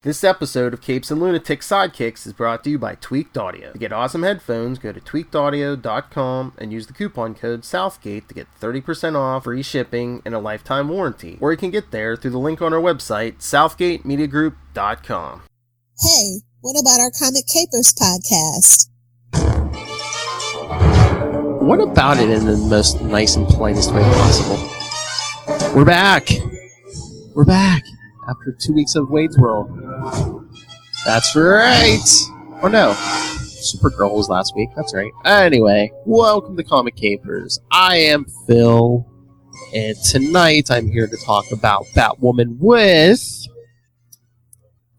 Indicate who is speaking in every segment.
Speaker 1: This episode of Capes and Lunatic Sidekicks is brought to you by Tweaked Audio. To get awesome headphones, go to tweakedaudio.com and use the coupon code Southgate to get 30% off, free shipping, and a lifetime warranty. Or you can get there through the link on our website, southgatemediagroup.com.
Speaker 2: Hey, what about our Comic Capers podcast?
Speaker 1: What about it in the most nice and politest way possible? We're back! We're back! After 2 weeks of Wade's World. That's right! Or no. Supergirl was last week. That's right. Anyway, welcome to Comic Capers. I am Phil, and tonight I'm here to talk about Batwoman with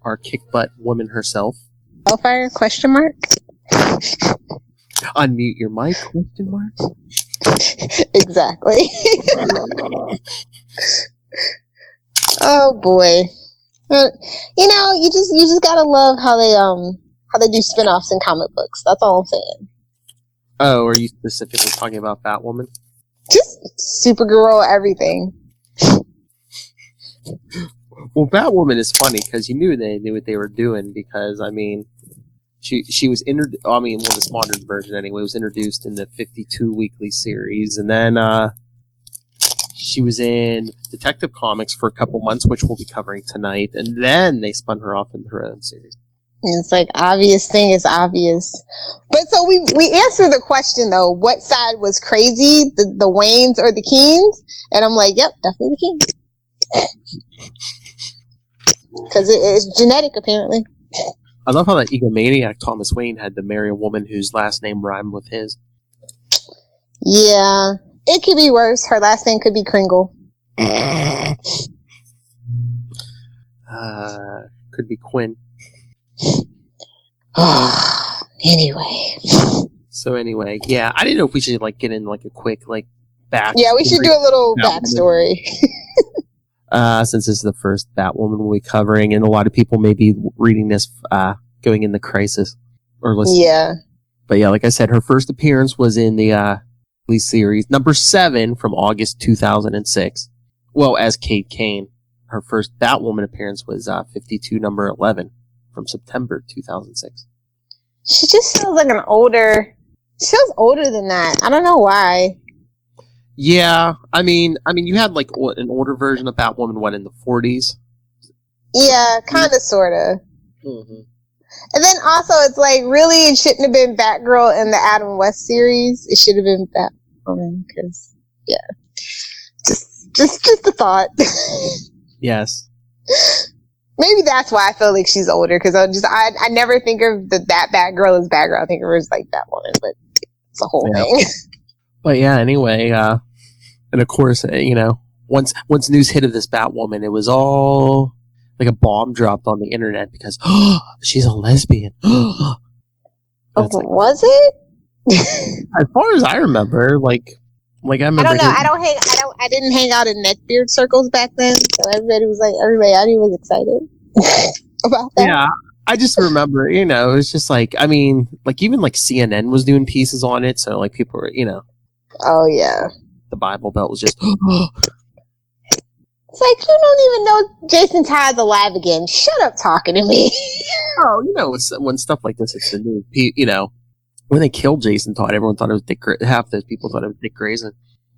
Speaker 1: our kick-butt woman herself.
Speaker 3: Hellfire? Question mark?
Speaker 1: Unmute your mic? Question mark?
Speaker 3: Exactly. Oh boy. You just gotta love how they do spin-offs in comic books. That's all I'm saying.
Speaker 1: Oh, are you specifically talking about Batwoman?
Speaker 3: Just Supergirl, everything.
Speaker 1: Well, Batwoman is funny because they knew what they were doing because, I mean, she was this modern version anyway, was introduced in the 52 weekly series, and then, she was in Detective Comics for a couple months, which we'll be covering tonight, and then they spun her off into her own series.
Speaker 3: It's like, obvious thing is obvious. But so we answered the question, though. What side was crazy? The Waynes or the Keens? And I'm like, yep, definitely the Keens. Because it's genetic, apparently.
Speaker 1: I love how that egomaniac Thomas Wayne had to marry a woman whose last name rhymed with his.
Speaker 3: Yeah. It could be worse. Her last name could be Kringle.
Speaker 1: Could be Quinn.
Speaker 3: Anyway.
Speaker 1: So anyway, yeah, I didn't know if we should get in a quick back.
Speaker 3: Yeah, we should do a little backstory.
Speaker 1: Since this is the first Batwoman we'll be covering, and a lot of people may be reading this going into Crisis or listening.
Speaker 3: Yeah.
Speaker 1: But yeah, like I said, her first appearance was in the series number 7 from August 2006. Well, as Kate Kane. Her first Batwoman appearance was 52 number 11 from September 2006.
Speaker 3: She just feels like she feels older than that. I don't know why.
Speaker 1: Yeah, I mean you had an older version of Batwoman in the 40s.
Speaker 3: Yeah, kind of, sort of.
Speaker 1: Mm-hmm. And
Speaker 3: then also it's really it shouldn't have been Batgirl in the Adam West series. It should have been Batwoman because just a thought.
Speaker 1: Yes.
Speaker 3: Maybe that's why I feel like she's older because I never think of that Batgirl as Batgirl. I think of her as Batwoman, but it's a whole thing.
Speaker 1: But yeah, anyway, and of course, once news hit of this Batwoman, it was all like a bomb dropped on the internet because she's a lesbian.
Speaker 3: Was it?
Speaker 1: As far as I remember, I remember.
Speaker 3: I don't know. I didn't hang out in neckbeard circles back then, so everybody I knew was excited about that.
Speaker 1: Yeah, I just remember, it was just even CNN was doing pieces on it, so people were,
Speaker 3: Oh yeah.
Speaker 1: The Bible Belt was just.
Speaker 3: It's you don't even know Jason Todd's alive again. Shut up talking to me.
Speaker 1: Oh, when stuff like this hits the news, when they killed Jason Todd, everyone thought it was Dick. Half those people thought it was Dick Grayson.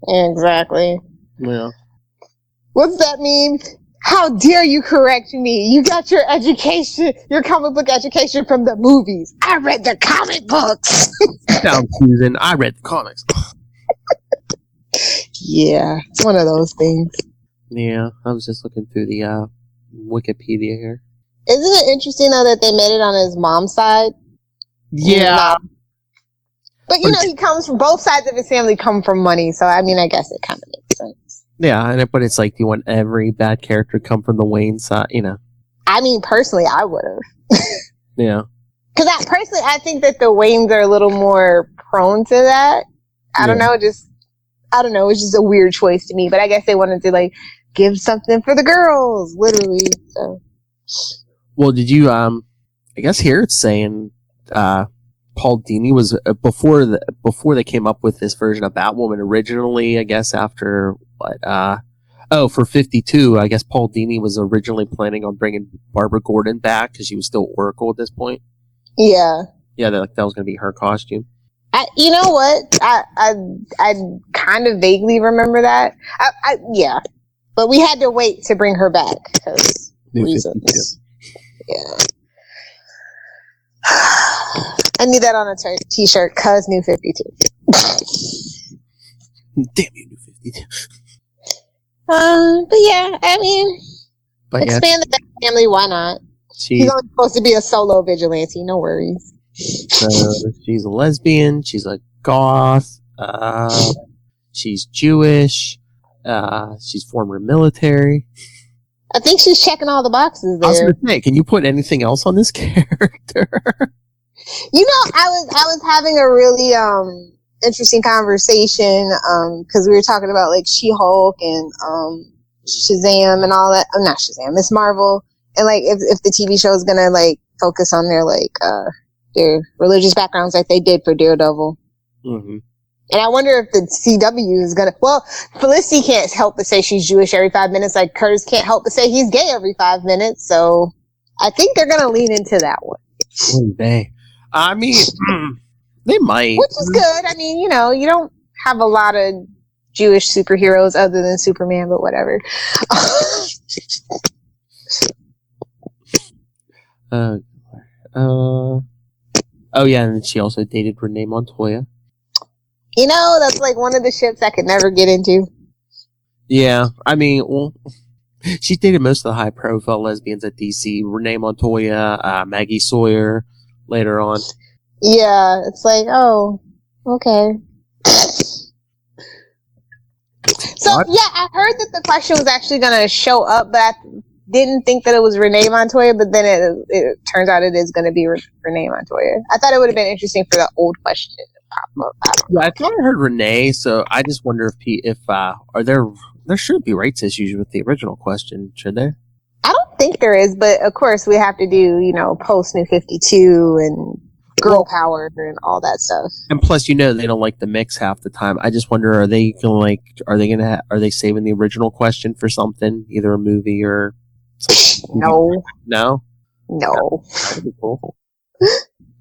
Speaker 3: Exactly.
Speaker 1: Yeah.
Speaker 3: What's that mean? How dare you correct me? You got your education, your comic book education from the movies. I read the comic books.
Speaker 1: Sit down, Susan. I read the comics.
Speaker 3: Yeah, it's one of those things.
Speaker 1: Yeah, I was just looking through the Wikipedia here.
Speaker 3: Isn't it interesting, though, that they made it on his mom's side?
Speaker 1: Yeah.
Speaker 3: But, he comes from both sides of his family come from money, so, I guess it kind of makes sense.
Speaker 1: Yeah, but it's you want every bad character to come from the Wayne side,
Speaker 3: Personally, I would have.
Speaker 1: Yeah.
Speaker 3: Because I think that the Waynes are a little more prone to that. I don't know, it's just a weird choice to me, but I guess they wanted to, give something for the girls, literally, so.
Speaker 1: Well, did you, I guess here it's saying, Paul Dini was, before they came up with this version of Batwoman originally, I guess after, Oh, for 52, I guess Paul Dini was originally planning on bringing Barbara Gordon back because she was still Oracle at this point.
Speaker 3: Yeah.
Speaker 1: Yeah, that was going to be her costume.
Speaker 3: You know what? I kind of vaguely remember that. Yeah. But we had to wait to bring her back because reasons. Yeah. I need that on a t-shirt, cuz New 52.
Speaker 1: Damn you, New 52.
Speaker 3: But yeah, I mean, expand the Bat family, why not? He's only supposed to be a solo vigilante, no worries.
Speaker 1: She's a lesbian, she's a goth, she's Jewish, she's former military.
Speaker 3: I think she's checking all the boxes there.
Speaker 1: I was going to say, can you put anything else on this character?
Speaker 3: You know, I was having a really interesting conversation because we were talking about like She-Hulk and Shazam and all that. Not Shazam, Miss Marvel, and like if the TV show is gonna like focus on their religious backgrounds like they did for Daredevil. Mm-hmm. And I wonder if the CW is gonna. Well, Felicity can't help but say she's Jewish every 5 minutes. Like Curtis can't help but say he's gay every 5 minutes. So I think they're gonna lean into that one.
Speaker 1: One day. I mean, they might.
Speaker 3: Which is good. I mean, you know, you don't have a lot of Jewish superheroes other than Superman, but whatever.
Speaker 1: Oh yeah, and she also dated Renee Montoya.
Speaker 3: You know, that's like one of the ships I could never get into.
Speaker 1: Yeah, I mean, well, she dated most of the high-profile lesbians at DC. Renee Montoya, Maggie Sawyer, later on.
Speaker 3: Yeah, it's like, oh, okay. So, what? Yeah, I heard that the question was actually going to show up, but I didn't think that it was Renee Montoya, but then it turns out it is going to be Renee Montoya. I thought it would have been interesting for the old question to pop up.
Speaker 1: I thought I heard Renee, so I just wonder if are there should be rights issues with the original question, should there?
Speaker 3: I don't think there is, but of course we have to do, you know, post New 52 and girl power and all that stuff. And
Speaker 1: plus, you know, they don't like the mix half the time. I just wonder, are they saving the original question for something, either a movie or something?
Speaker 3: No.
Speaker 1: No?
Speaker 3: No.
Speaker 1: That would be cool.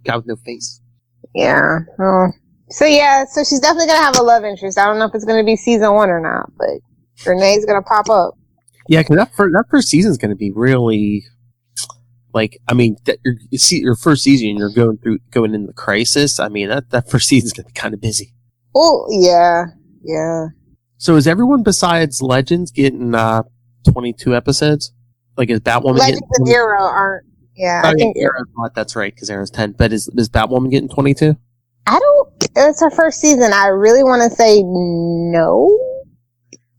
Speaker 1: Guy with no face.
Speaker 3: Yeah. Oh. So she's definitely going to have a love interest. I don't know if it's going to be season 1 or not, but Renee's going to pop up.
Speaker 1: Yeah, because that first season is going to be really, like, I mean, your first season, you're going into the crisis. I mean, that first season is going to be kind of busy.
Speaker 3: Oh, yeah. Yeah.
Speaker 1: So is everyone besides Legends getting 22 episodes? Like, is Batwoman
Speaker 3: Legends
Speaker 1: getting...
Speaker 3: and Arrow aren't, yeah.
Speaker 1: I think Arrow's not, that's right, because Arrow's 10. But is Batwoman getting 22?
Speaker 3: It's her first season. I really want to say no,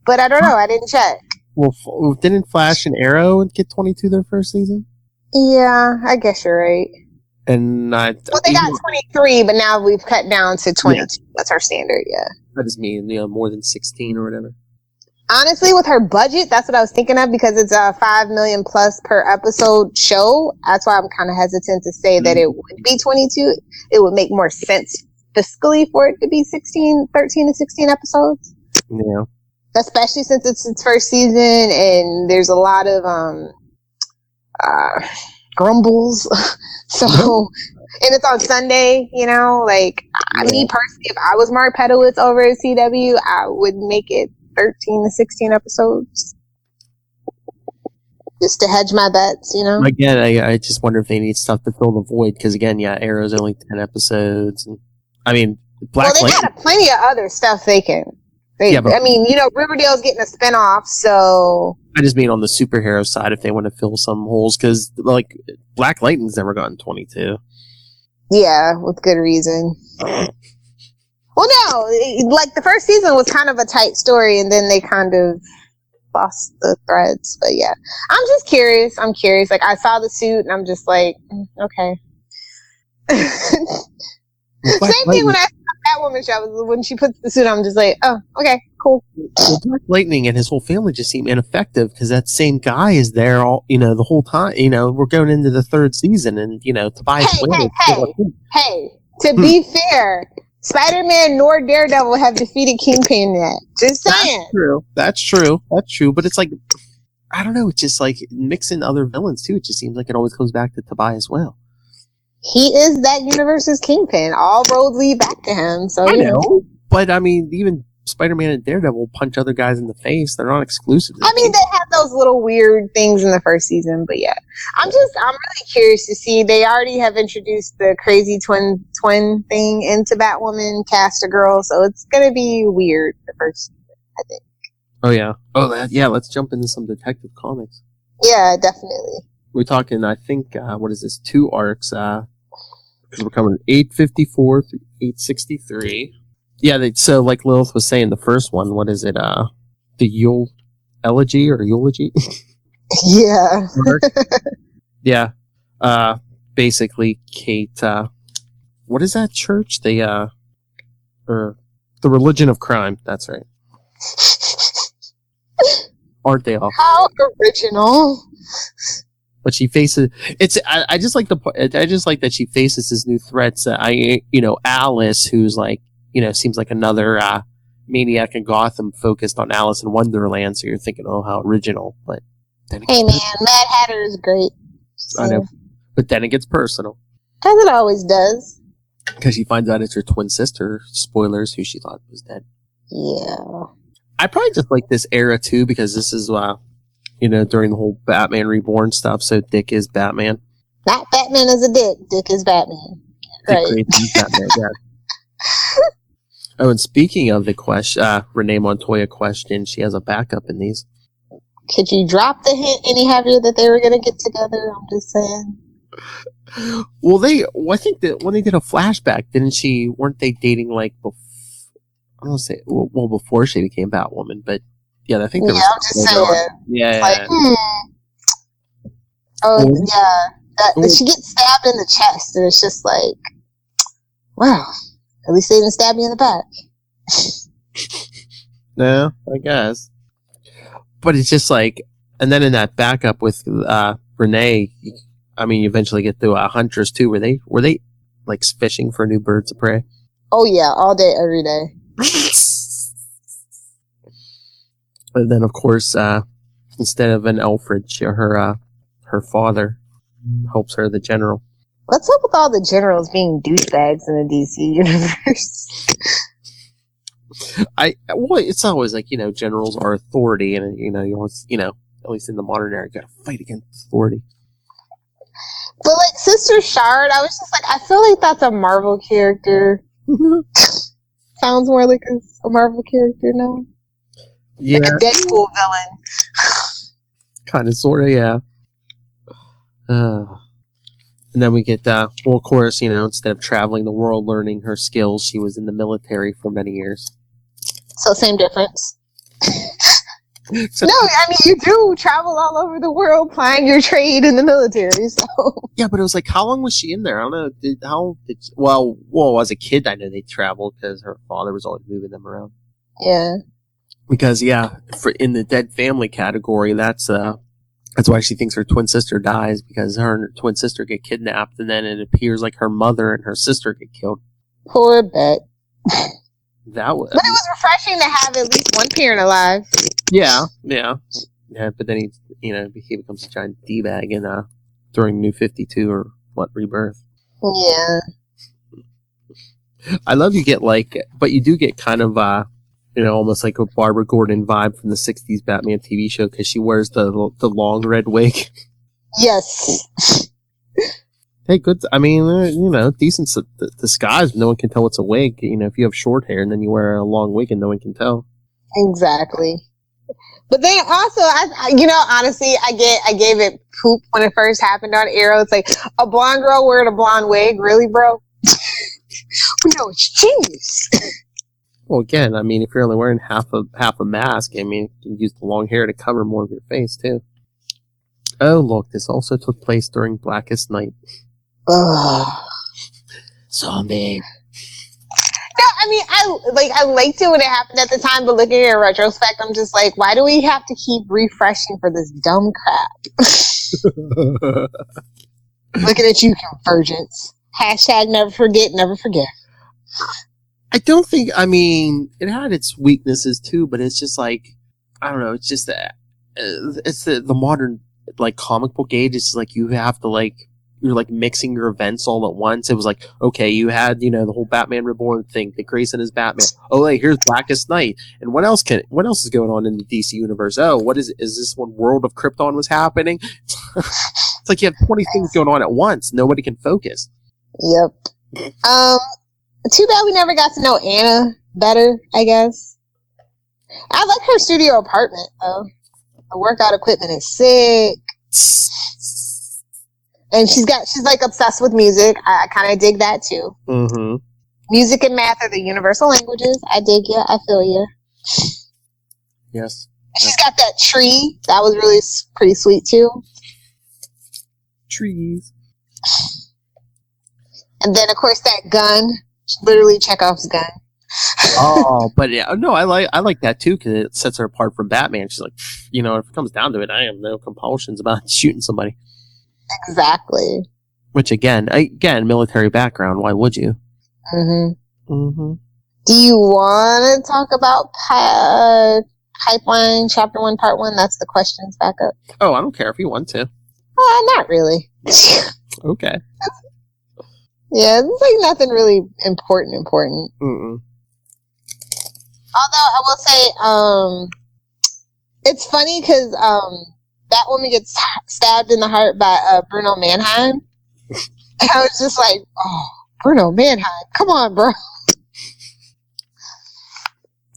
Speaker 3: but I don't know. I didn't check.
Speaker 1: Well, didn't Flash and Arrow get 22 their first season?
Speaker 3: Yeah, I guess you're right.
Speaker 1: And
Speaker 3: they got 23, but now we've cut down to 22. Yeah. That's our standard, yeah.
Speaker 1: That just means, you know, more than 16 or whatever.
Speaker 3: Honestly, with her budget, that's what I was thinking of, because it's a $5 million plus per episode show. That's why I'm kind of hesitant to say that it would be 22. It would make more sense fiscally for it to be 13 to 16 episodes.
Speaker 1: Yeah.
Speaker 3: Especially since it's its first season and there's a lot of grumbles. So, and it's on Sunday, you know, like, me personally, if I was Mark Pedowitz over at CW, I would make it 13 to 16 episodes. Just to hedge my bets, you know?
Speaker 1: Again, I just wonder if they need stuff to fill the void, because again, Arrow's only 10 episodes. And, I mean,
Speaker 3: they got plenty of other stuff they can. I mean, you know, Riverdale's getting a spinoff, so...
Speaker 1: I just mean on the superhero side, if they want to fill some holes, because, like, Black Lightning's never gotten 22.
Speaker 3: Yeah, with good reason. Well, no, like, the first season was kind of a tight story, and then they kind of lost the threads, but yeah. I'm just curious. Like, I saw the suit, and I'm just like, okay. Same thing when I saw Batwoman show. When she puts the suit on, I'm just like, oh, okay, cool.
Speaker 1: Well, Black Lightning and his whole family just seem ineffective, because that same guy is there all, you know, the whole time. You know, we're going into the third season, and, you know, Tobias...
Speaker 3: Hey, to be fair, Spider-Man nor Daredevil have defeated Kingpin yet. Just saying.
Speaker 1: That's true. But it's like, I don't know. It's just like mixing other villains too. It just seems like it always comes back to Tobias Whale.
Speaker 3: He is that universe's Kingpin. All roads lead back to him. So
Speaker 1: I know. But I mean, even Spider-Man and Daredevil punch other guys in the face. They're not exclusive.
Speaker 3: I mean, they have those little weird things in the first season, but yeah. I'm really curious to see. They already have introduced the crazy twin thing into Batwoman, cast a girl, so it's gonna be weird the first season, I think.
Speaker 1: Oh yeah. Let's jump into some Detective Comics.
Speaker 3: Yeah, definitely.
Speaker 1: We're talking, I think, what is this? 2 arcs, because we're coming 854 through 863. Yeah, so like Lilith was saying, the first one, what is it? The Elegy or Eulogy?
Speaker 3: Yeah.
Speaker 1: Yeah. Basically, Kate, what is that church? The Religion of Crime. That's right. Aren't they all?
Speaker 3: How original.
Speaker 1: But she faces I just like that she faces his new threats. Alice, who's like, seems like another maniac in Gotham focused on Alice in Wonderland. So you're thinking, oh, how original. But then
Speaker 3: hey man, Mad Hatter is great.
Speaker 1: I know, but then it gets personal,
Speaker 3: as it always does.
Speaker 1: because she finds out it's her twin sister. Spoilers, who she thought was dead.
Speaker 3: Yeah.
Speaker 1: I probably just like this era too, because this is during the whole Batman Reborn stuff. So Dick is Batman.
Speaker 3: Not Batman is a dick. Dick is Batman. Right.
Speaker 1: Dick Grayson's Batman. Yeah. Oh, and speaking of the question, Renee Montoya question, she has a backup in these.
Speaker 3: Could you drop the hint any heavier that they were going to get together? I'm just saying.
Speaker 1: Well, I think that when they did a flashback, weren't they dating like before? I don't say before she became Batwoman, but yeah, I think.
Speaker 3: Yeah, I'm just saying.
Speaker 1: Yeah.
Speaker 3: Like, Oh yeah, she gets stabbed in the chest, and it's just like, wow. At least they didn't stab me in the back.
Speaker 1: No, I guess. But it's just like, and then in that backup with Renee, you eventually get to Huntress too. Were they like fishing for new birds of prey?
Speaker 3: Oh yeah, all day, every day.
Speaker 1: And then of course, instead of an Alfred, her father helps her, the general.
Speaker 3: What's up with all the generals being douchebags in the DC universe?
Speaker 1: It's always like, generals are authority, and you always, at least in the modern era, you gotta fight against authority.
Speaker 3: But like Sister Shard, I was just like, I feel like that's a Marvel character. Sounds more like a Marvel character now.
Speaker 1: Yeah.
Speaker 3: Like a Deadpool villain.
Speaker 1: Kind of, sort of, yeah. And then we get, of course, instead of traveling the world learning her skills, she was in the military for many years.
Speaker 3: So same difference. No, you do travel all over the world plying your trade in the military, so.
Speaker 1: Yeah, but it was like, how long was she in there? I don't know. As a kid, I know they traveled because her father was always moving them around.
Speaker 3: Yeah.
Speaker 1: Because, in the dead family category, that's why she thinks her twin sister dies, because her and her twin sister get kidnapped, and then it appears like her mother and her sister get killed.
Speaker 3: Poor Bet.
Speaker 1: That was.
Speaker 3: But it was refreshing to have at least one parent alive.
Speaker 1: Yeah. But then he becomes a giant D-bag during New 52 or Rebirth.
Speaker 3: Yeah.
Speaker 1: I love you get but you do get kind of almost like a Barbara Gordon vibe from the 60s Batman TV show, because she wears the long red wig.
Speaker 3: Yes.
Speaker 1: Hey, good. Decent disguise. No one can tell it's a wig. If you have short hair and then you wear a long wig and no one can tell.
Speaker 3: Exactly. But then also, honestly, I gave it poop when it first happened on Arrow. It's like, a blonde girl wearing a blonde wig? Really, bro? It's genius.
Speaker 1: Well, again, if you're only wearing half a mask, you can use the long hair to cover more of your face, too. Oh, look, this also took place during Blackest Night. Zombie.
Speaker 3: No, I liked it when it happened at the time, but looking in retrospect, I'm just like, why do we have to keep refreshing for this dumb crap? Looking at you, Convergence. # never forget, never forget.
Speaker 1: I don't think. I mean, it had its weaknesses too, but it's just like I don't know. It's just it's the modern like comic book age. It's like you have to like you're like mixing your events all at once. It was like okay, you had the whole Batman Reborn thing, Dick Grayson is Batman. Oh, hey, here's Blackest Night, and what else is going on in the DC universe? Oh, what is this one? World of Krypton was happening. It's like you have 20 things going on at once. Nobody can focus.
Speaker 3: Yep. Too bad we never got to know Anna better, I guess. I like her studio apartment, though. Her workout equipment is sick. And she's like obsessed with music. I kind of dig that, too.
Speaker 1: Mm-hmm.
Speaker 3: Music and math are the universal languages. I dig you. I feel you.
Speaker 1: Yes.
Speaker 3: She's got that tree. That was really pretty sweet, too.
Speaker 1: Trees.
Speaker 3: And then, of course, that gun. Literally Chekhov's gun.
Speaker 1: Oh, but yeah, no, I like that too because it sets her apart from Batman. She's like, if it comes down to it, I have no compulsions about shooting somebody.
Speaker 3: Exactly.
Speaker 1: Which again, military background. Why would you?
Speaker 3: Mm-hmm.
Speaker 1: Mm-hmm.
Speaker 3: Do you want to talk about Pipeline Chapter 1, Part 1? That's the questions back up.
Speaker 1: Oh, I don't care if you want to.
Speaker 3: Not really.
Speaker 1: Okay.
Speaker 3: Yeah, it's like nothing really important.
Speaker 1: Mm-mm.
Speaker 3: Although I will say, it's funny because that woman gets stabbed in the heart by Bruno Mannheim. And I was just like, oh, Bruno Mannheim, come on, bro.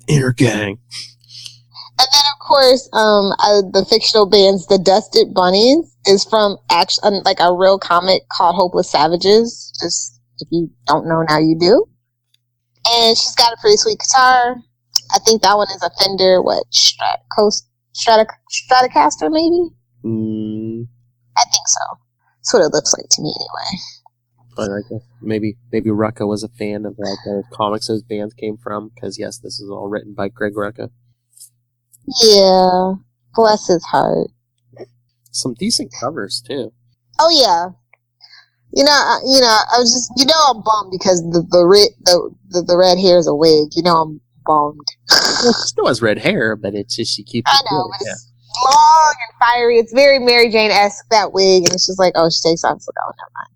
Speaker 1: Inner gang.
Speaker 3: And then, of course, the fictional band's The Dusted Bunnies is from like a real comic called Hopeless Savages. Just if you don't know, now you do. And she's got a pretty sweet guitar. I think that one is a Fender, Stratocaster, maybe? I think so. That's what it looks like to me, anyway.
Speaker 1: But I guess maybe Rucka was a fan of like the comics those bands came from, because yes, this is all written by Greg Rucka.
Speaker 3: Yeah, bless his heart.
Speaker 1: Some decent covers too.
Speaker 3: Oh yeah, I was just, I'm bummed because the red hair is a wig. I'm bummed.
Speaker 1: Well, she still has red hair, but it's just she keeps.
Speaker 3: I know, but it's long and fiery. It's very Mary Jane-esque, that wig, and it's just like, oh, she takes off. It's like, oh, never mind.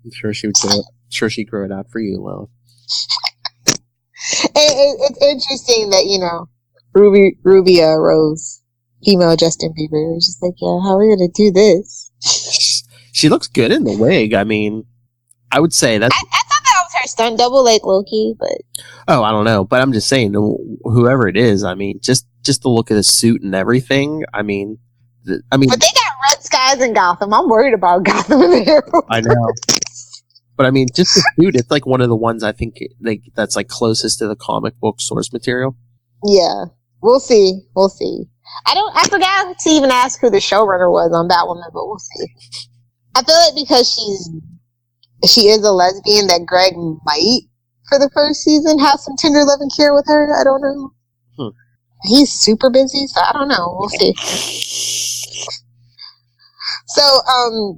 Speaker 1: I'm sure she would. Sure, she'd grow it out for you, Lilith.
Speaker 3: It's interesting that Rubia Rose, female Justin Bieber, is just like, yeah, how are we gonna do this?
Speaker 1: She looks good in the wig. I mean, I would say that. I
Speaker 3: thought that was her stunt double, like Loki, but.
Speaker 1: Oh, I don't know, but I'm just saying, whoever it is, I mean, just the look of the suit and everything. I mean. But they got red skies in Gotham. I'm worried about Gotham in there. I know. But I mean, just the suit, it's like one of the ones I think that's like closest to the comic book source material.
Speaker 3: Yeah. We'll see. I forgot to even ask who the showrunner was on Batwoman, but we'll see. I feel like because she is a lesbian that Greg might, for the first season, have some tender love and care with her. I don't know. He's super busy, so I don't know. We'll see. So,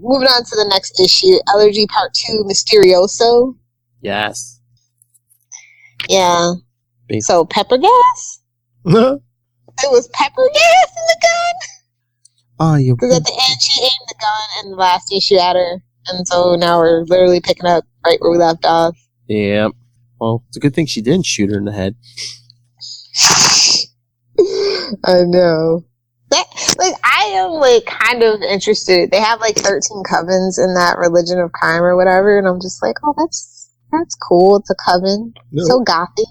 Speaker 3: moving on to the next issue, Elegy Part 2, Mysterioso.
Speaker 1: Yes.
Speaker 3: Yeah.
Speaker 1: Basically.
Speaker 3: So, pepper gas? It was pepper gas in the gun?
Speaker 1: Oh, you.
Speaker 3: Because at the end, she aimed the gun in the last issue at her. And so now we're literally picking up right where we left off.
Speaker 1: Yeah. Well, it's a good thing she didn't shoot her in the head.
Speaker 3: I know. I am kind of interested. They have 13 covens in that religion of crime or whatever, and I'm just like, oh, that's cool. It's a coven. No. So gothy.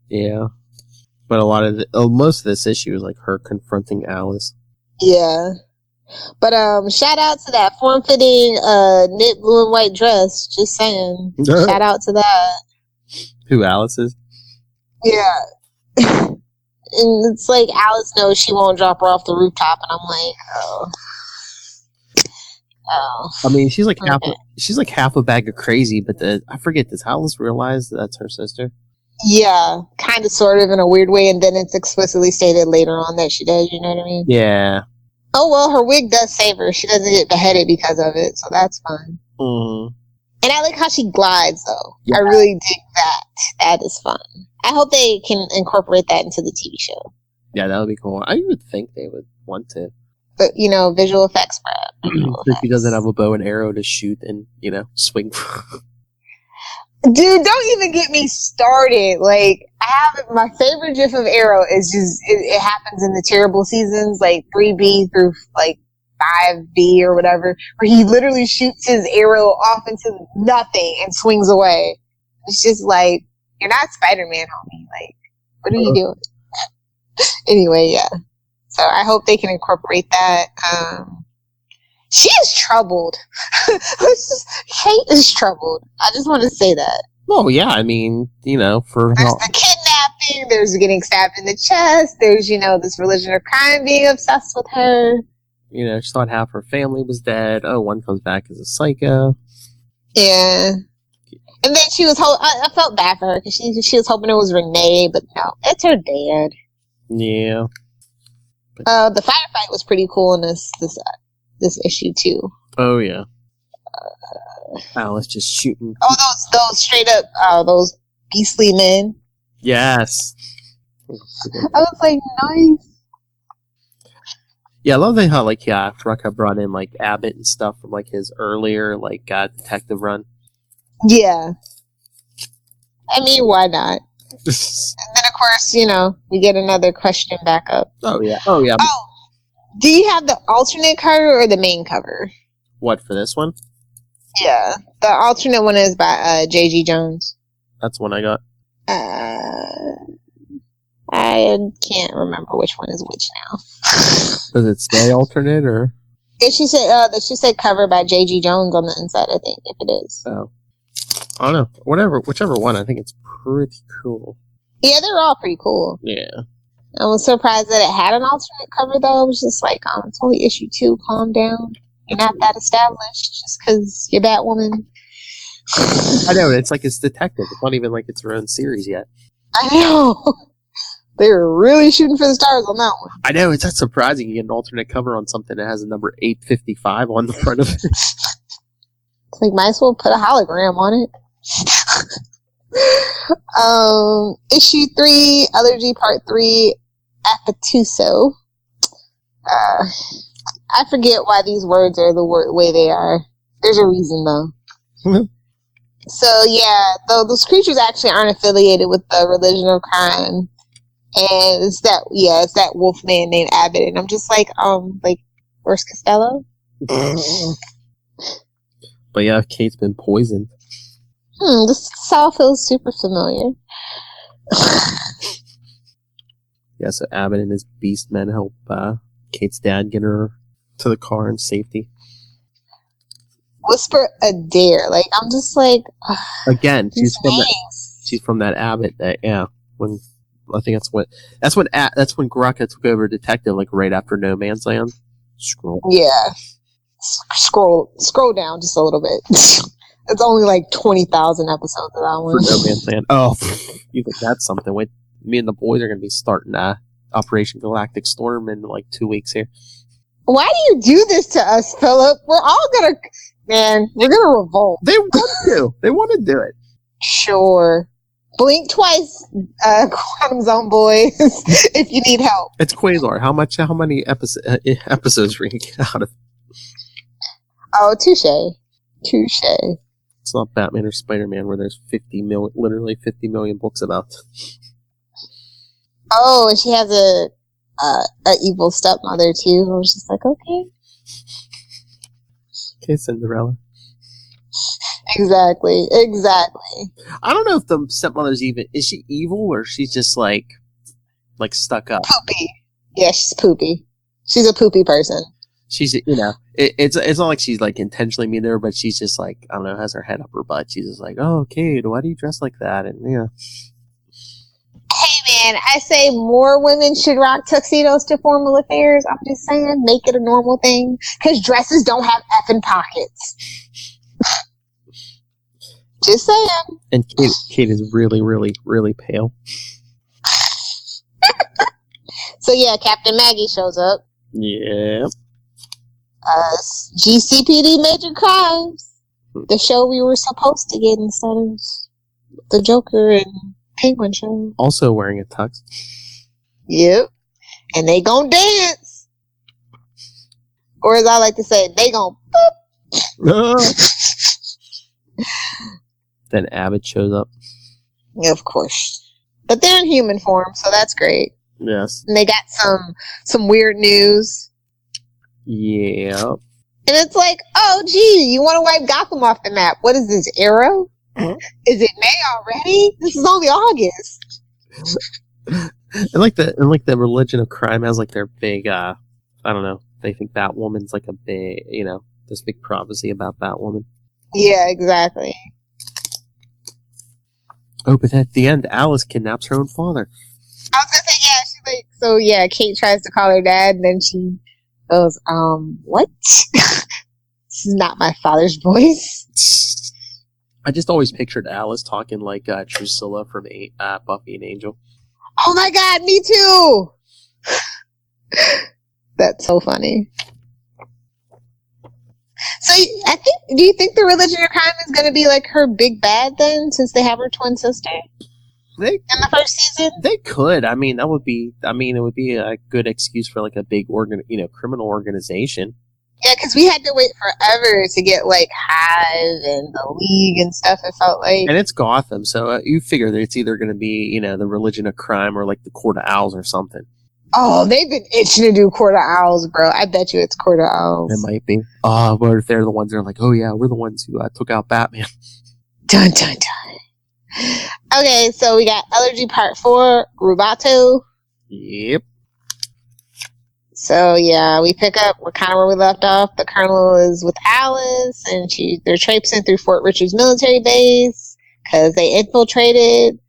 Speaker 1: Yeah, but most of this issue is like her confronting Alice.
Speaker 3: Yeah, but shout out to that form-fitting knit blue and white dress. Just saying. Shout out to that.
Speaker 1: Who Alice is?
Speaker 3: Yeah. And it's like Alice knows she won't drop her off the rooftop, and I'm like, oh.
Speaker 1: I mean, she's like half a bag of crazy, but I forget, does Alice realize that's her sister?
Speaker 3: Yeah, kind of, sort of, in a weird way, and then it's explicitly stated later on that she does. You know what I mean?
Speaker 1: Yeah.
Speaker 3: Oh well, her wig does save her. She doesn't get beheaded because of it, so that's fine.
Speaker 1: Mm.
Speaker 3: And I like how she glides, though.
Speaker 1: Yeah.
Speaker 3: I really dig that. That is fun. I hope they can incorporate that into the TV show.
Speaker 1: Yeah, that would be cool. I would think they would want to.
Speaker 3: But, visual effects, bro.
Speaker 1: If he doesn't have a bow and arrow to shoot and, swing.
Speaker 3: Dude, don't even get me started. Like, my favorite gif of Arrow is just, it happens in the terrible seasons, like 3B through, like, 5B or whatever, where he literally shoots his arrow off into nothing and swings away. It's just like, you're not Spider-Man, homie. Like, what are you doing? Anyway, yeah. So I hope they can incorporate that. She is troubled. Kate is troubled. I just want to say that.
Speaker 1: Oh, yeah. I mean, for...
Speaker 3: There's the kidnapping. There's getting stabbed in the chest. There's, this religion of crime being obsessed with her.
Speaker 1: She thought half her family was dead. Oh, one comes back as a psycho.
Speaker 3: Yeah. And then she was... I felt bad for her because she was hoping it was Renee, but no. It's her dad.
Speaker 1: Yeah.
Speaker 3: The firefight was pretty cool in this issue too.
Speaker 1: Oh yeah. Alice just shooting.
Speaker 3: Oh, those straight up, those beastly men.
Speaker 1: Yes.
Speaker 3: I was like, nice.
Speaker 1: Yeah, I love how Rucka brought in Abbott and stuff from his earlier detective run.
Speaker 3: Yeah. I mean, why not? And then of course, we get another question back up.
Speaker 1: Oh yeah. Oh yeah.
Speaker 3: Oh, do you have the alternate cover or the main cover?
Speaker 1: What, for this one?
Speaker 3: Yeah, the alternate one is by J.G. Jones.
Speaker 1: That's one I got.
Speaker 3: I can't remember which one is which now.
Speaker 1: Does it stay alternate or?
Speaker 3: It should say cover by J.G. Jones on the inside. I think if it is.
Speaker 1: Oh, I don't know. Whichever one. I think it's pretty cool.
Speaker 3: Yeah, they're all pretty cool.
Speaker 1: Yeah.
Speaker 3: I was surprised that it had an alternate cover though. It was just like, it's only issue 2. Calm down. You're not that established just because you're Batwoman.
Speaker 1: I know. It's it's detective. It's not even it's her own series yet.
Speaker 3: I know. They were really shooting for the stars on that one.
Speaker 1: I know. It's not surprising you get an alternate cover on something that has a number 855 on the front of it.
Speaker 3: It's might as well put a hologram on it. Issue 3, Elegy Part 3, Appatuso. I forget why these words are the way they are. There's a reason though. So yeah, those creatures actually aren't affiliated with the religion of crime, and it's that wolf man named Abbott, and I'm just where's Costello?
Speaker 1: But yeah, Kate's been poisoned.
Speaker 3: This all feels super familiar.
Speaker 1: Yeah, so Abbott and his beast men help Kate's dad get her to the car in safety.
Speaker 3: Whisper Adair. I'm just
Speaker 1: again, she's from that Abbott that when I think that's when Grucka took over detective right after No Man's Land. Scroll.
Speaker 3: Yeah. Scroll down just a little bit. It's only 20,000 episodes of that one.
Speaker 1: For No Man's Land. Oh, you think that's something? Wait, me and the boys are going to be starting Operation Galactic Storm in 2 weeks here.
Speaker 3: Why do you do this to us, Philip? We're all gonna, we're gonna revolt.
Speaker 1: They want to. They want to do it.
Speaker 3: Sure. Blink twice, Quantum Zone boys, if you need help.
Speaker 1: It's Quasar. How many episodes are we going to get out of it?
Speaker 3: Oh, touche.
Speaker 1: It's not Batman or Spider-Man where there's literally 50 million books about.
Speaker 3: Oh, and she has a evil stepmother too. I was just okay.
Speaker 1: Okay, Cinderella.
Speaker 3: Exactly.
Speaker 1: I don't know if the stepmother's is she evil or she's just stuck up.
Speaker 3: Poopy. Yeah, she's poopy. She's a poopy person.
Speaker 1: She's it's not like she's intentionally mean to her, but she's just I don't know, has her head up her butt. She's just oh, Kate, why do you dress like that? And yeah.
Speaker 3: Hey man, I say more women should rock tuxedos to formal affairs. I'm just saying, make it a normal thing. Because dresses don't have effing pockets. Just saying.
Speaker 1: And Kate is really, really, really pale.
Speaker 3: So yeah, Captain Maggie shows up.
Speaker 1: Yeah.
Speaker 3: GCPD Major Crimes. The show we were supposed to get instead of the Joker and Penguin show.
Speaker 1: Also wearing a tux.
Speaker 3: Yep. And they gonna dance. Or as I like to say, they gonna boop.
Speaker 1: Then Abbott shows up.
Speaker 3: Of course. But they're in human form, so that's great.
Speaker 1: Yes.
Speaker 3: And they got some weird news.
Speaker 1: Yeah.
Speaker 3: And it's like, oh, gee, you want to wipe Gotham off the map. What is this, Arrow? Is it May already? This is only August.
Speaker 1: And like the religion of crime has like their big, I don't know, they think Batwoman's like a big, this big prophecy about Batwoman.
Speaker 3: Yeah, exactly.
Speaker 1: Oh, but at the end, Alice kidnaps her own father.
Speaker 3: I was going to say, yeah, she's like, so yeah, Kate tries to call her dad, and then she goes, what? This is not my father's voice.
Speaker 1: I just always pictured Alice talking like Drusilla from Buffy and Angel.
Speaker 3: Oh my god, me too! That's so funny. So, do you think the religion of crime is going to be like her big bad then, since they have her twin sister? In the first season?
Speaker 1: They could. I mean, it would be a good excuse for like a big criminal organization.
Speaker 3: Yeah, because we had to wait forever to get like Hive and the League and stuff, it felt like.
Speaker 1: And it's Gotham, so you figure that it's either going to be, the religion of crime or like the Court of Owls or something.
Speaker 3: Oh, they've been itching to do Court of Owls, bro. I bet you it's Court of Owls.
Speaker 1: It might be. What if they're the ones that are like, oh yeah, we're the ones who took out Batman.
Speaker 3: Dun, dun, dun. Okay, so we got Elegy Part 4, Rubato.
Speaker 1: Yep.
Speaker 3: So yeah, we're kind of where we left off. The Colonel is with Alice, and they're traipsing through Fort Richards military base because they infiltrated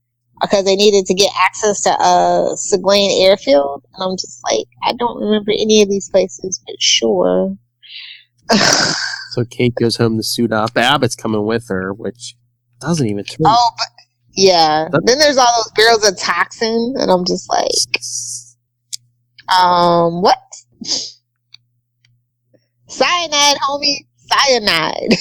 Speaker 3: because they needed to get access to Seguin Airfield. And I'm just like, I don't remember any of these places, but sure.
Speaker 1: So Kate goes home to suit up. Abbott's coming with her, which doesn't even turn.
Speaker 3: Oh, but yeah. Then there's all those barrels of toxin, and I'm just like, what? Cyanide, homie. Cyanide.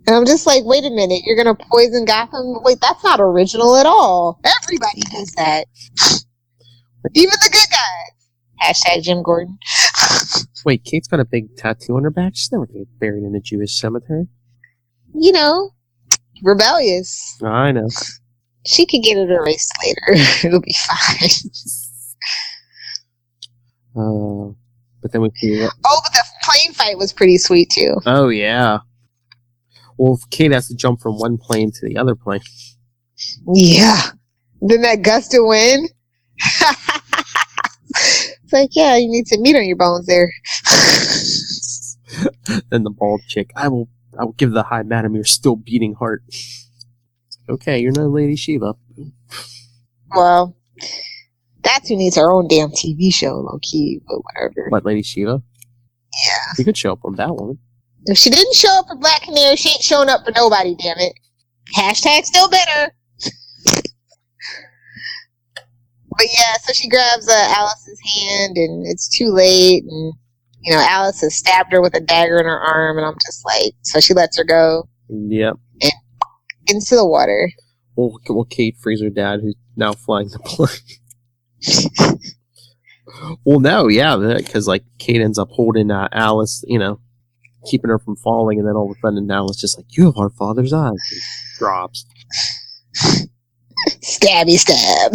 Speaker 3: And I'm just like, wait a minute, you're going to poison Gotham? Wait, that's not original at all. Everybody does that. Even the good guys. Hashtag Jim Gordon.
Speaker 1: Wait, Kate's got a big tattoo on her back? She's never going to get buried in a Jewish cemetery.
Speaker 3: Rebellious.
Speaker 1: I know.
Speaker 3: She could get it erased later. It'll be fine.
Speaker 1: But then we can...
Speaker 3: Oh, but the plane fight was pretty sweet, too.
Speaker 1: Oh, yeah. Well, Kate has to jump from one plane to the other plane.
Speaker 3: Yeah. Then that gust of wind. It's like, yeah, you need some meat on your bones there.
Speaker 1: Then the bald chick, I will give the high madam your still beating heart. Okay, you're not Lady Shiva.
Speaker 3: Well, that's who needs her own damn TV show, low key, but whatever.
Speaker 1: What, Lady Shiva?
Speaker 3: Yeah.
Speaker 1: You could show up on Batwoman.
Speaker 3: If she didn't show up for Black Canary, she ain't showing up for nobody, damn it. Hashtag still better. But yeah, so she grabs Alice's hand, and it's too late, and Alice has stabbed her with a dagger in her arm, and I'm just like, so she lets her go.
Speaker 1: Yep.
Speaker 3: And into the water.
Speaker 1: Well, Kate frees her dad, who's now flying the plane. Well, no, yeah, because Kate ends up holding Alice, keeping her from falling, and then all of a sudden Alice just like, you have our father's eyes. And drops.
Speaker 3: Stabby stab.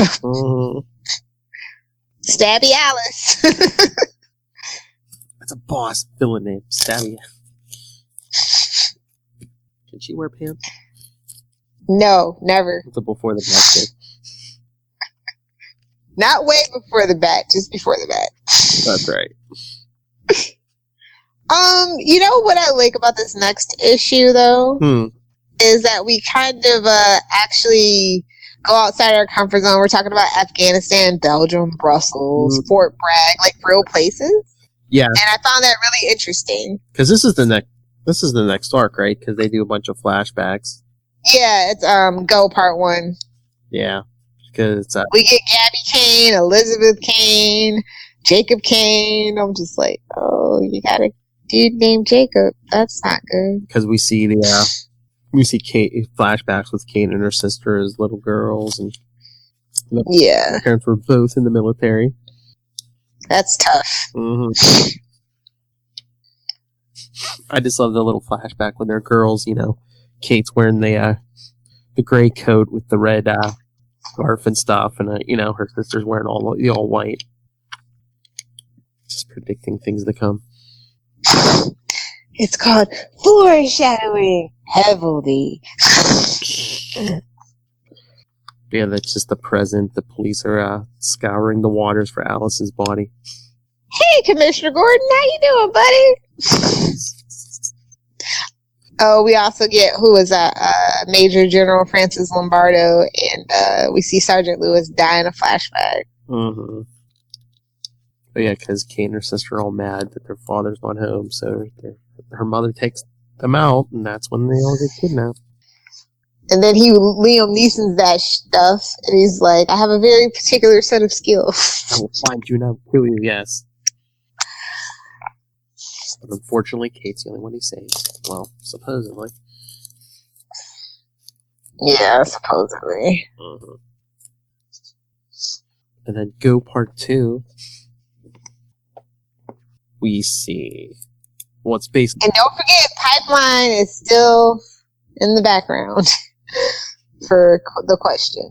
Speaker 3: Stabby Alice.
Speaker 1: That's a boss villain name, Stabby. Can she wear pants?
Speaker 3: No, never.
Speaker 1: It's before the bat did.
Speaker 3: Not way before the bat, just before the bat.
Speaker 1: That's right.
Speaker 3: You know what I like about this next issue, though? Is that we kind of actually go outside our comfort zone. We're talking about Afghanistan, Belgium, Brussels, Fort Bragg, real places.
Speaker 1: Yeah.
Speaker 3: And I found that really interesting.
Speaker 1: Because this is the next arc, right? Because they do a bunch of flashbacks.
Speaker 3: Yeah, it's Go Part 1.
Speaker 1: Yeah. Because
Speaker 3: we get Gabby Kane, Elizabeth Kane, Jacob Kane. I'm just like, oh, you dude named Jacob. That's not good.
Speaker 1: Because we see Kate flashbacks with Kate and her sister as little girls, and
Speaker 3: Yeah,
Speaker 1: their parents were both in the military.
Speaker 3: that's tough.
Speaker 1: Mm-hmm. I just love the little flashback when they're girls. Kate's wearing the gray coat with the red scarf and stuff, and her sister's wearing all white. Just predicting things to come.
Speaker 3: It's called foreshadowing heavily.
Speaker 1: Yeah, that's just the present. The police are scouring the waters for Alice's body.
Speaker 3: Hey, Commissioner Gordon, how you doing, buddy? Oh, we also get, who was that? Major General Francis Lombardo, and we see Sergeant Lewis die in a flashback.
Speaker 1: Mm-hmm. But yeah, because Kate and her sister are all mad that their father's not home, so her mother takes them out, and that's when they all get kidnapped.
Speaker 3: And then Liam Neeson's that stuff, and he's like, I have a very particular set of skills.
Speaker 1: I will find you and I will kill you, yes. But unfortunately, Kate's the only one he saves. Well, supposedly.
Speaker 3: Yeah, supposedly.
Speaker 1: Mm-hmm. And then go part 2. We see what's based.
Speaker 3: And don't forget, Pipeline is still in the background for the question,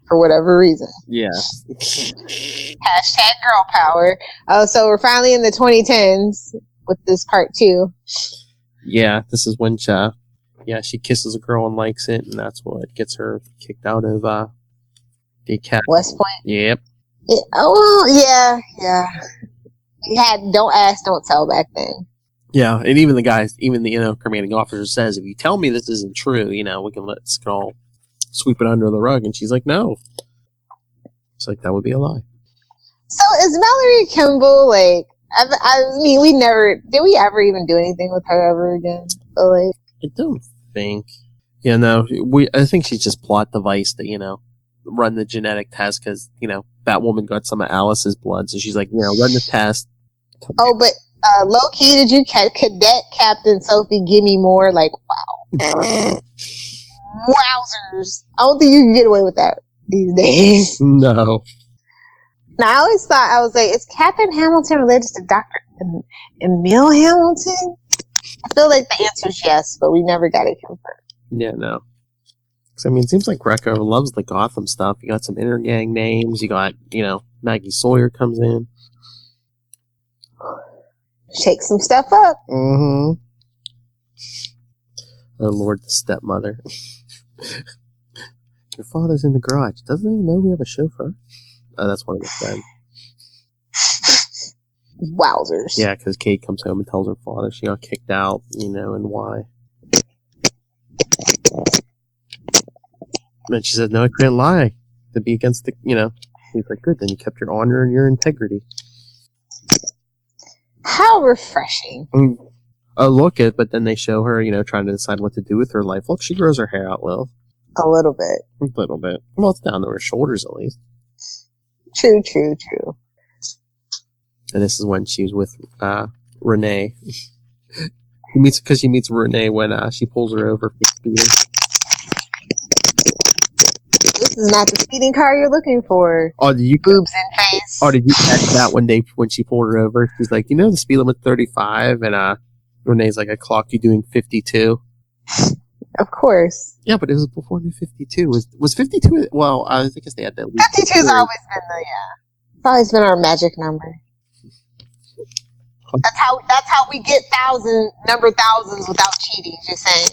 Speaker 3: for whatever reason.
Speaker 1: Yeah.
Speaker 3: Hashtag girl power. Oh, so we're finally in the 2010s with this part 2.
Speaker 1: Yeah, this is when she kisses a girl and likes it, and that's what gets her kicked out of the academy.
Speaker 3: West Point.
Speaker 1: Yep.
Speaker 3: Yeah, oh, well, yeah. You had don't ask, don't tell back then.
Speaker 1: Yeah, and even the commanding officer says, if you tell me this isn't true, we can let Skull sweep it under the rug. And she's like, no. It's like, that would be a lie.
Speaker 3: So is Mallory Kimball, like, I mean, did we ever even do anything with her ever again? So, like,
Speaker 1: I don't think. Yeah, no, I think she's just plot device to, run the genetic test because, Batwoman got some of Alice's blood. So she's like, run the test.
Speaker 3: Oh, but low-key, did you Cadet Captain Sophie give me more? Like, wow. Wowzers. I don't think you can get away with that these days.
Speaker 1: No.
Speaker 3: Now, I always thought, I was like, is Captain Hamilton related to Dr. Emil Hamilton? I feel like the answer is yes, but we never got it confirmed.
Speaker 1: Yeah, no. It seems like Greco loves the Gotham stuff. You got some intergang names. You got, Maggie Sawyer comes in.
Speaker 3: Shake some stuff up.
Speaker 1: Mm-hmm. Oh, Lord, the stepmother. Your father's in the garage. Doesn't he know we have a chauffeur? Oh, that's one of his friends.
Speaker 3: Wowzers.
Speaker 1: Yeah, because Kate comes home and tells her father she got kicked out, and why. And she said, no, I couldn't lie. To be against the, He's like, good, then you kept your honor and your integrity.
Speaker 3: How refreshing.
Speaker 1: But then they show her, trying to decide what to do with her life. Look, she grows her hair out, Lil.
Speaker 3: A little bit.
Speaker 1: A little bit. Well, it's down to her shoulders, at least.
Speaker 3: True.
Speaker 1: And this is when she was with Renee. She meets Renee when she pulls her over for speeding.
Speaker 3: This is not the speeding car you're looking for.
Speaker 1: Oh, did you
Speaker 3: boobs in face?
Speaker 1: Oh, did you catch that one day when she pulled her over? She's like, the speed limit's 35, and Renee's like, I clocked you doing 52.
Speaker 3: Of course.
Speaker 1: Yeah, but it was before New 52. Was 52? Well, I guess they had that.
Speaker 3: 52's always been it's always been our magic number. That's how we get number thousands without cheating. Just saying.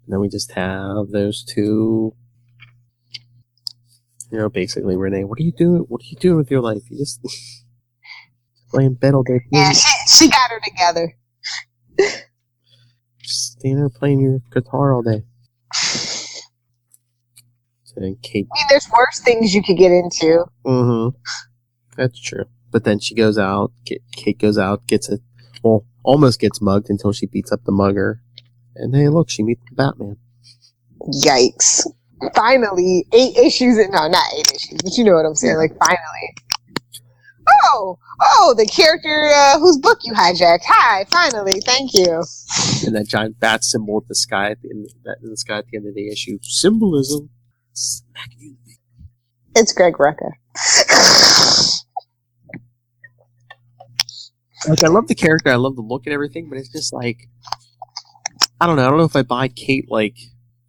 Speaker 1: Then we just have those two. Basically, Renee, what are you doing? What are you doing with your life? You just playing bed all day.
Speaker 3: Yeah, she got her together.
Speaker 1: Just standing there playing your guitar all day. And Kate.
Speaker 3: I mean, there's worse things you could get into.
Speaker 1: Mm-hmm. That's true. But then she goes out. Kate goes out, almost gets mugged until she beats up the mugger. And hey, look, she meets the Batman.
Speaker 3: Yikes. Finally, 8 issues. No, not 8 issues, but you know what I'm saying. Like, finally. Oh, the character whose book you hijacked. Hi, finally, thank you.
Speaker 1: And that giant bat symbol at the sky at the end, in the sky at the end of the issue. Symbolism. Smack you.
Speaker 3: It's Greg Rucka.
Speaker 1: Like, I love the character, I love the look and everything, but it's just like, I don't know if I buy Kate, like,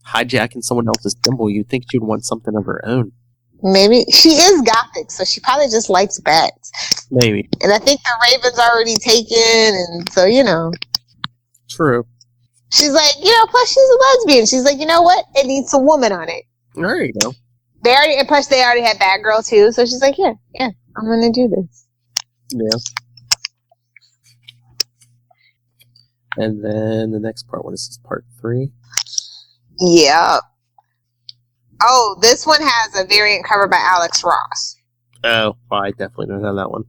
Speaker 1: hijacking someone else's symbol, you'd think she'd want something of her own.
Speaker 3: Maybe. She is gothic, so she probably just likes bats.
Speaker 1: Maybe.
Speaker 3: And I think the Raven's already taken, and so, you know.
Speaker 1: True.
Speaker 3: She's like, plus she's a lesbian. She's like, you know what? It needs some woman on it.
Speaker 1: There you go.
Speaker 3: And plus they already had Batgirl, too, so she's like, yeah, I'm gonna do this.
Speaker 1: Yeah. And then the next part, what is this, part 3?
Speaker 3: Yeah. Oh, this one has a variant cover by Alex Ross.
Speaker 1: Oh, well, I definitely don't have that one.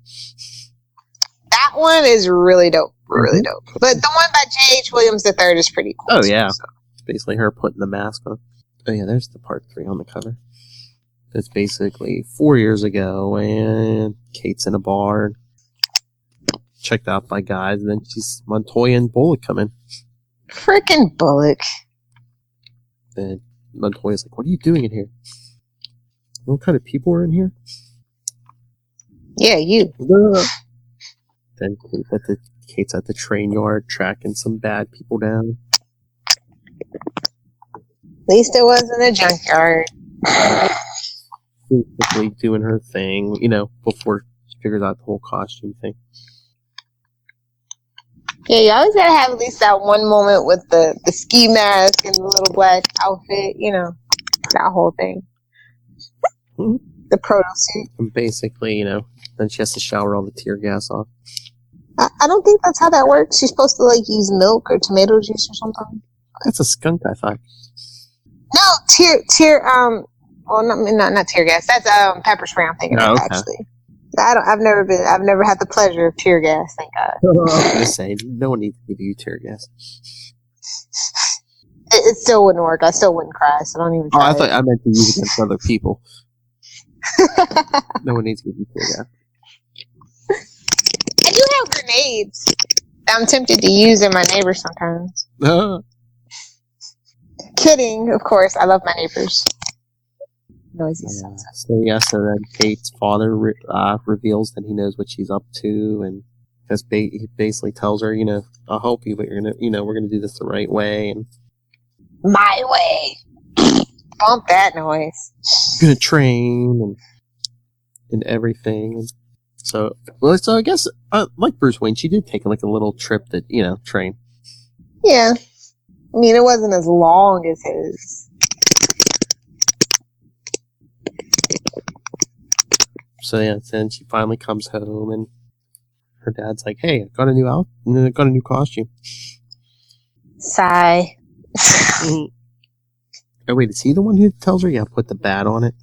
Speaker 3: That one is really dope. Really dope. But the one by J.H. Williams III is pretty cool.
Speaker 1: Oh, yeah. So. It's basically her putting the mask on. Oh, yeah, there's the part 3 on the cover. It's basically 4 years ago, and Kate's in a bar, checked out by guys, and then she's Montoya and Bullock come in.
Speaker 3: Frickin' Bullock.
Speaker 1: And Montoya's like, what are you doing in here? You know what kind of people are in here?
Speaker 3: Yeah, you.
Speaker 1: Then Kate's at the train yard tracking some bad people down.
Speaker 3: At least it wasn't a junkyard.
Speaker 1: Basically doing her thing, before she figures out the whole costume thing.
Speaker 3: Yeah, you always gotta have at least that one moment with the ski mask and the little black outfit, that whole thing.
Speaker 1: Mm-hmm.
Speaker 3: The proto suit.
Speaker 1: And basically, then she has to shower all the tear gas off.
Speaker 3: I don't think that's how that works. She's supposed to, use milk or tomato juice or something.
Speaker 1: That's a skunk, I thought.
Speaker 3: No, well, not tear gas. That's pepper spray I'm thinking of, actually. I've never had the pleasure of tear gas, thank God.
Speaker 1: I was gonna say, no one needs to give you tear gas.
Speaker 3: It still wouldn't work. I still wouldn't cry, so don't even try.
Speaker 1: I thought I meant to use it against other people. No one needs to give you tear gas.
Speaker 3: I do have grenades that I'm tempted to use in my neighbors sometimes. Kidding, of course. I love my neighbors. Noisy sons.
Speaker 1: So then Kate's father reveals that he knows what she's up to, and he basically tells her, I'll help you, but you're gonna, we're gonna do this the right way, and
Speaker 3: my way. Bump that noise.
Speaker 1: You're gonna train and everything. And so I guess like Bruce Wayne, she did take a little trip to train.
Speaker 3: Yeah, I mean it wasn't as long as his.
Speaker 1: So yeah, then she finally comes home, and her dad's like, "Hey, I got a new costume."
Speaker 3: Sigh.
Speaker 1: Oh wait, is he the one who tells her, "Yeah, put the bat on it"?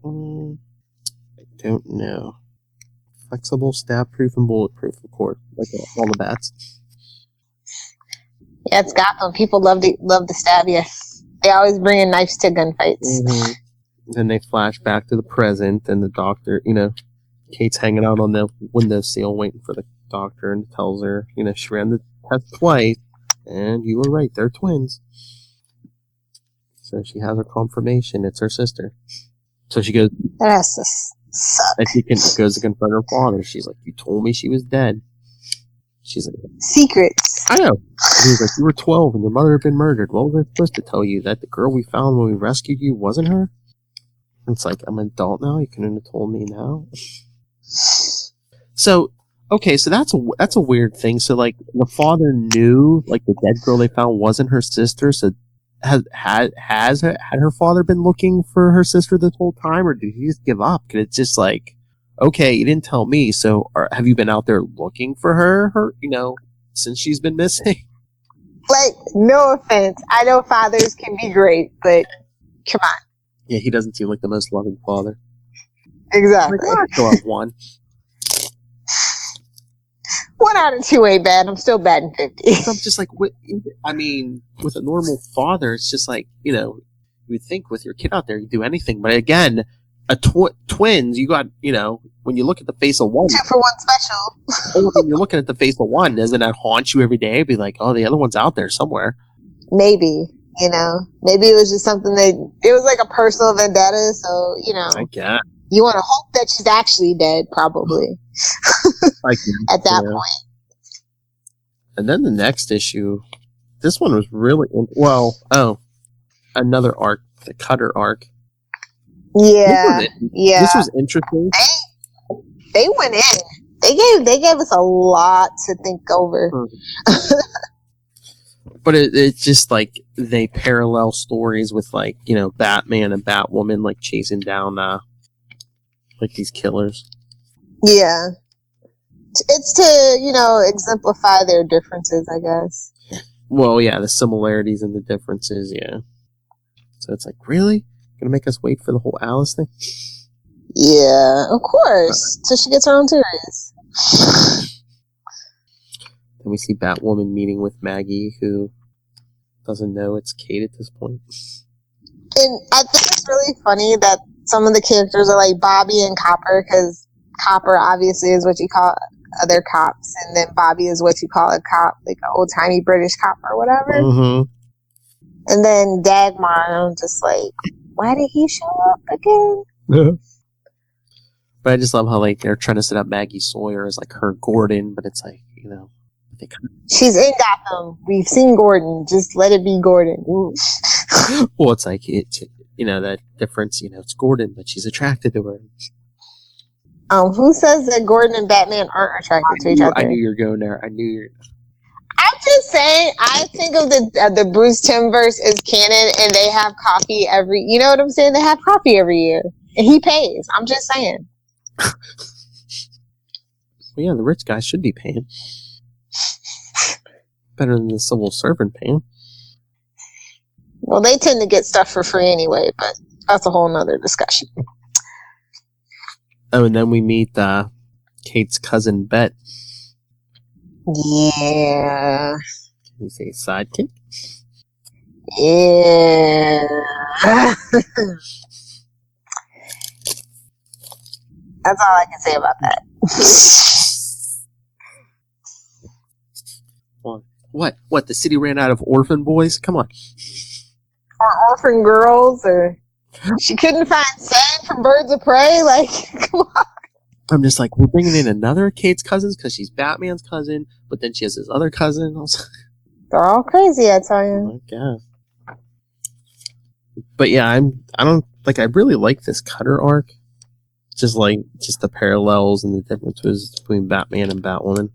Speaker 1: I don't know. Flexible, stab-proof, and bulletproof, of course, like all the bats.
Speaker 3: Yeah, it's Gotham. People love to stab you. They always bring in knives to gunfights.
Speaker 1: Mm-hmm. Then they flash back to the present, and the doctor, Kate's hanging out on the windowsill waiting for the doctor, and tells her, she ran the test twice, and you were right, they're twins. So she has her confirmation, it's her sister. So she goes,
Speaker 3: that has to suck.
Speaker 1: And she goes to confront her father. She's like, you told me she was dead. She's like,
Speaker 3: secrets.
Speaker 1: I know. And he's like, you were 12 and your mother had been murdered. What was I supposed to tell you? That the girl we found when we rescued you wasn't her? It's like, I'm an adult now. You couldn't have told me now. So, okay, so that's a weird thing. So, the father knew, the dead girl they found wasn't her sister. So, had her father been looking for her sister this whole time, or did he just give up? Because it's just okay, you didn't tell me. So, have you been out there looking for her? Since she's been missing.
Speaker 3: No offense, I know fathers can be great, but come on.
Speaker 1: Yeah, he doesn't seem like the most loving father.
Speaker 3: Exactly.
Speaker 1: I still have one.
Speaker 3: 1 out of 2 ain't bad. I'm still batting 50.
Speaker 1: So I'm just with a normal father, it's just you would think with your kid out there, you'd do anything. But again, twins, you got, when you look at the face of one,
Speaker 3: 2 for 1 special.
Speaker 1: when you're looking at the face of one, doesn't that haunt you every day? Be like, oh, the other one's out there somewhere.
Speaker 3: Maybe, maybe it was just something it was like a personal vendetta. So,
Speaker 1: I guess.
Speaker 3: You want to hope that she's actually dead, probably. At that point.
Speaker 1: And then the next issue, this one was really, another arc, the Cutter arc.
Speaker 3: Yeah.
Speaker 1: This was interesting.
Speaker 3: They went in. They gave us a lot to think over.
Speaker 1: But it's just like they parallel stories with like, Batman and Batwoman like chasing down like these killers.
Speaker 3: Yeah. It's to, exemplify their differences, I guess.
Speaker 1: Well, yeah, the similarities and the differences, yeah. So it's like, really? Gonna make us wait for the whole Alice thing?
Speaker 3: Yeah, of course. Till she gets her own series.
Speaker 1: Then we see Batwoman meeting with Maggie, who doesn't know it's Kate at this point.
Speaker 3: And I think it's really funny that some of the characters are like Bobby and Copper, because Copper obviously is what you call other cops, and then Bobby is what you call a cop, like an old timey British cop or whatever.
Speaker 1: Mm-hmm.
Speaker 3: And then Dagmar, I'm just like, why did he show up again?
Speaker 1: But I just love how like they're trying to set up Maggie Sawyer as like her Gordon, but it's like, they kind of...
Speaker 3: She's in Gotham. We've seen Gordon. Just let it be Gordon.
Speaker 1: Well, it's like that difference. It's Gordon, but she's attracted to her.
Speaker 3: Who says that Gordon and Batman aren't attracted to each other?
Speaker 1: I knew you were going there.
Speaker 3: I'm just saying, I think of the Bruce Timm verse as canon, and they have coffee you know what I'm saying? They have coffee every year, and he pays. I'm just saying.
Speaker 1: Well, yeah, the rich guy should be paying. Better than the civil servant paying.
Speaker 3: Well, they tend to get stuff for free anyway, but that's a whole nother discussion.
Speaker 1: Oh, and then we meet Kate's cousin, Bet.
Speaker 3: Yeah.
Speaker 1: Can you say sidekick?
Speaker 3: Yeah. That's all I can say about that.
Speaker 1: What? The city ran out of orphan boys? Come on.
Speaker 3: Or orphan girls, or she couldn't find sand from Birds of Prey. Like, come on.
Speaker 1: I'm just like, we're bringing in another Kate's cousins because she's Batman's cousin, but then she has this other cousin.
Speaker 3: They're all crazy, I tell you.
Speaker 1: I guess. But yeah, I really like this Cutter arc. Just the parallels and the differences between Batman and Batwoman.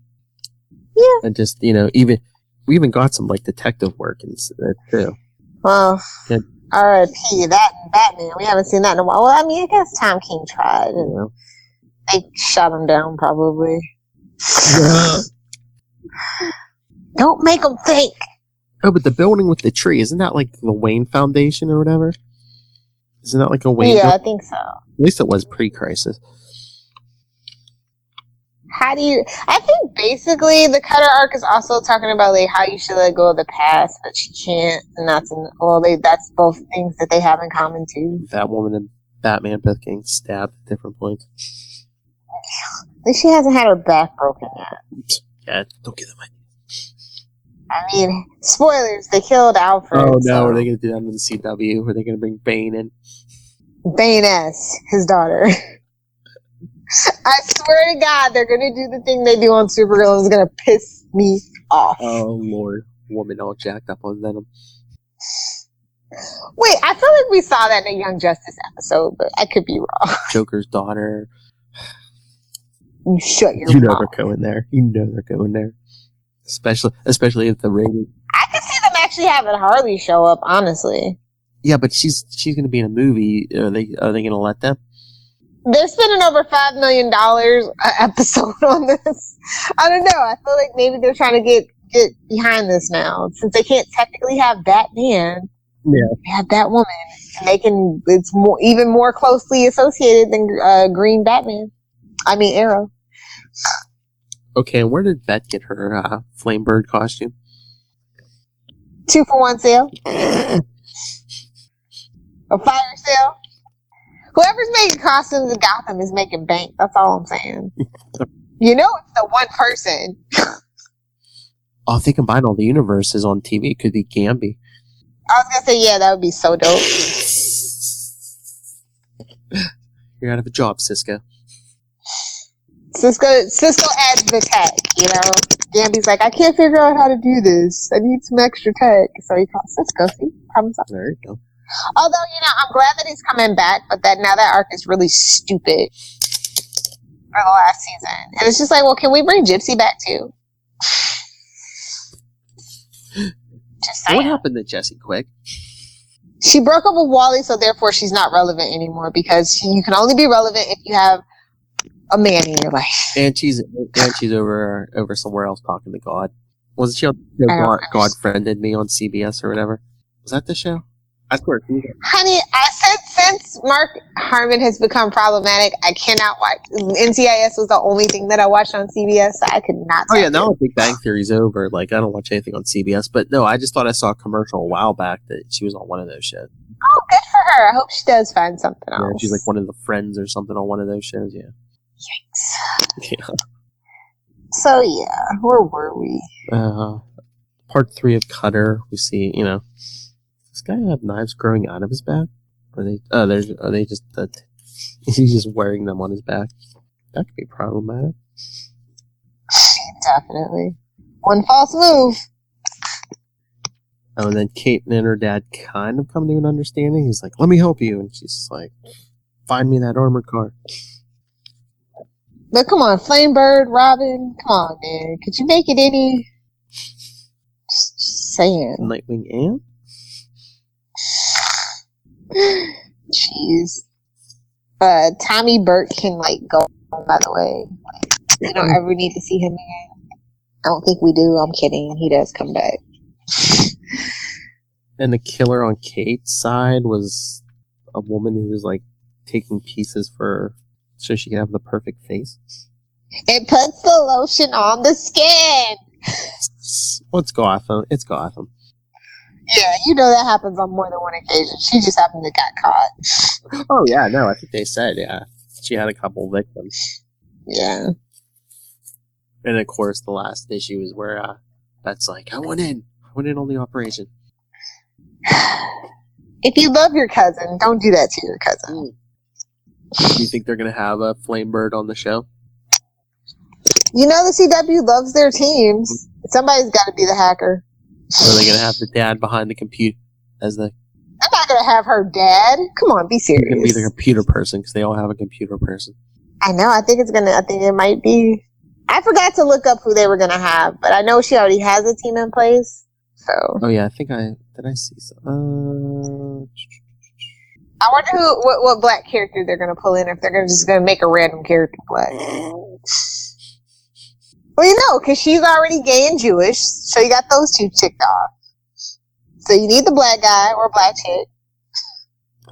Speaker 3: Yeah.
Speaker 1: And just, we even got some like detective work in it too.
Speaker 3: Well,
Speaker 1: yeah.
Speaker 3: R.I.P. that and Batman. We haven't seen that in a while. Well, I mean, I guess Tom King tried. And they shot him down, probably.
Speaker 1: Yeah.
Speaker 3: Don't make them think.
Speaker 1: Oh, but the building with the tree, isn't that like the Wayne Foundation or whatever? Isn't that like a Wayne?
Speaker 3: Yeah, I think so.
Speaker 1: At least it was pre-crisis.
Speaker 3: I think basically the Cutter arc is also talking about like how you should let go of the past, but you can't, and that's both things that they have in common too.
Speaker 1: Batwoman and Batman both getting stabbed at different points.
Speaker 3: At least she hasn't had her back broken yet.
Speaker 1: Yeah, don't give them ideas.
Speaker 3: I mean, spoilers, they killed Alfred.
Speaker 1: Oh no, are they going to do that in the CW? Are they going to bring Bane in?
Speaker 3: Bane S, his daughter. I swear to God, they're going to do the thing they do on Supergirl, and it's going to piss me off.
Speaker 1: Oh Lord, woman all jacked up on Venom.
Speaker 3: Wait, I feel like we saw that in a Young Justice episode, but I could be wrong.
Speaker 1: Joker's daughter.
Speaker 3: You shut your mouth.
Speaker 1: You know they're going there. You know they're going there. Especially if the rating.
Speaker 3: I could see them actually having Harley show up, honestly.
Speaker 1: Yeah, but she's going to be in a movie. Are they going to let them?
Speaker 3: They're spending over $5 million an episode on this. I don't know. I feel like maybe they're trying to get behind this now, since they can't technically have Batman.
Speaker 1: Yeah,
Speaker 3: they have Batwoman, and it's even more closely associated than Green Batman. I mean Arrow.
Speaker 1: Okay, and where did Bet get her Flame Bird costume? 2-for-1 sale.
Speaker 3: A fire sale. Whoever's making costumes in Gotham is making bank. That's all I'm saying. You know, it's the one person.
Speaker 1: Oh, if they combine all the universes on TV, it could be Gambi.
Speaker 3: I was gonna say, yeah, that would be so dope.
Speaker 1: You're out of a job, Cisco.
Speaker 3: Cisco adds the tech, you know. Gambi's like, I can't figure out how to do this. I need some extra tech. So he calls Cisco. See, problem solved.
Speaker 1: There you go.
Speaker 3: Although, you know, I'm glad that he's coming back, but that now that arc is really stupid for the last season. And it's just like, well, can we bring Gypsy back too? Just saying.
Speaker 1: What happened to Jessie Quick?
Speaker 3: She broke up with Wally, so therefore she's not relevant anymore because you can only be relevant if you have a man in your life.
Speaker 1: And she's over somewhere else talking to God. Wasn't she on the show God Friended Me on CBS or whatever? Was that the show? I swear.
Speaker 3: Honey, I said since Mark Harmon has become problematic, I cannot watch. NCIS was the only thing that I watched on CBS, so I could not.
Speaker 1: Oh yeah, now Big Bang Theory's over. Like, I don't watch anything on CBS, but no, I just thought I saw a commercial a while back that she was on one of those shows.
Speaker 3: Oh, good for her. I hope she does find something else.
Speaker 1: Yeah, she's like one of the friends or something on one of those shows. Yeah.
Speaker 3: Yikes.
Speaker 1: Yeah.
Speaker 3: So yeah, where were we?
Speaker 1: Part 3 of Cutter. We see, you know, does this guy have knives growing out of his back? Are they just he's just wearing them on his back? That could be problematic.
Speaker 3: Definitely. One false move.
Speaker 1: Oh, and then Kate and her dad kind of come to an understanding. He's like, let me help you. And she's like, find me that armored car.
Speaker 3: But come on, Flamebird, Robin, come on, man. Could you make it any... Just saying.
Speaker 1: Nightwing and?
Speaker 3: Jeez. Tommy Burke can, like, go, by the way. Like, we don't ever need to see him again. I don't think we do. I'm kidding. He does come back.
Speaker 1: And the killer on Kate's side was a woman who was, like, taking pieces for... so she can have the perfect face.
Speaker 3: It puts the lotion on the skin.
Speaker 1: Well, it's Gotham. It's Gotham.
Speaker 3: Yeah, you know that happens on more than one occasion. She just happened to get caught.
Speaker 1: Oh, yeah, no, I think they said, yeah. She had a couple victims.
Speaker 3: Yeah.
Speaker 1: And, of course, the last issue is where Beth's like, I went in on the operation.
Speaker 3: If you love your cousin, don't do that to your cousin.
Speaker 1: Do you think they're going to have a Flamebird on the show?
Speaker 3: You know the CW loves their teams. Somebody's got to be the hacker.
Speaker 1: Or are they going to have the dad behind the computer as the...
Speaker 3: I'm not going to have her dad. Come on, be serious.
Speaker 1: It's going to be the computer person, because they all have a computer person.
Speaker 3: I know, I think it might be... I forgot to look up who they were going to have, but I know she already has a team in place, so...
Speaker 1: Oh yeah, I think did I see some...
Speaker 3: I wonder what black character they're going to pull in, if they're just going to make a random character black. Well, you know, because she's already gay and Jewish, so you got those two ticked off. So you need the black guy or black chick.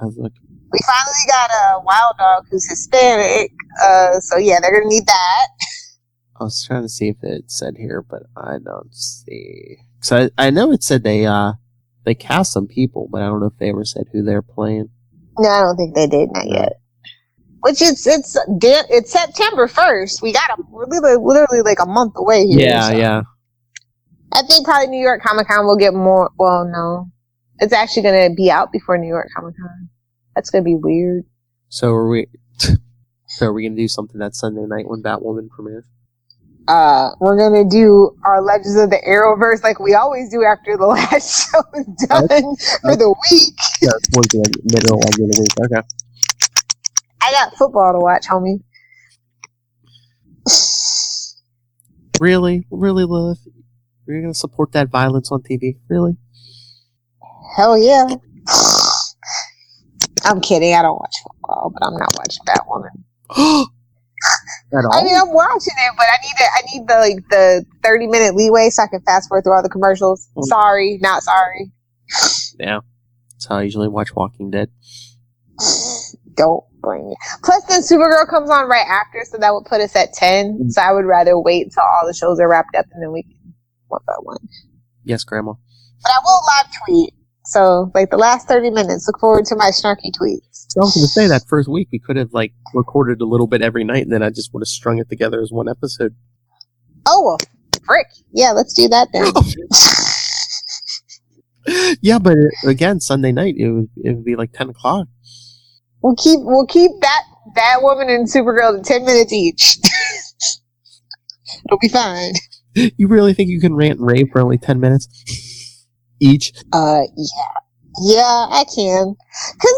Speaker 3: We finally got a wild dog who's Hispanic, so yeah, they're going to need that.
Speaker 1: I was trying to see if it said here, but I don't see. So I know it said they cast some people, but I don't know if they ever said who they're playing.
Speaker 3: No, I don't think they did, not yet. Which it's September 1st. We got literally like a month away here.
Speaker 1: Yeah, so. Yeah.
Speaker 3: I think probably New York Comic Con will get more. Well, no, it's actually going to be out before New York Comic Con. That's going to be weird.
Speaker 1: So are we going to do something that Sunday night when Batwoman premieres?
Speaker 3: We're going to do our Legends of the Arrowverse like we always do after the last show is done for the week.
Speaker 1: Yeah, towards the middle of the week. Okay.
Speaker 3: I got football to watch, homie.
Speaker 1: Really, Lilith? You're going to support that violence on TV? Really?
Speaker 3: Hell yeah. I'm kidding. I don't watch football, but I'm not watching Batwoman.
Speaker 1: At all?
Speaker 3: I mean, I'm watching it, but I need the 30-minute leeway so I can fast forward through all the commercials. Sorry, not sorry.
Speaker 1: Yeah. That's how I usually watch Walking Dead.
Speaker 3: Don't bring it. Plus, then Supergirl comes on right after, so that would put us at 10. So I would rather wait until all the shows are wrapped up and then we can one by one.
Speaker 1: Yes, Grandma.
Speaker 3: But I will live tweet, So, like, the last 30 minutes, look forward to my snarky tweets.
Speaker 1: I was going to say that first week we could have, like, recorded a little bit every night, and then I just would have strung it together as one episode.
Speaker 3: Oh, well, frick. Yeah, let's do that then.
Speaker 1: Yeah, but again, Sunday night, it would be like 10 o'clock.
Speaker 3: We'll keep that Batwoman and Supergirl to 10 minutes each. It'll be fine.
Speaker 1: You really think you can rant and rave for only 10 minutes each?
Speaker 3: Yeah. Yeah, I can. Cause,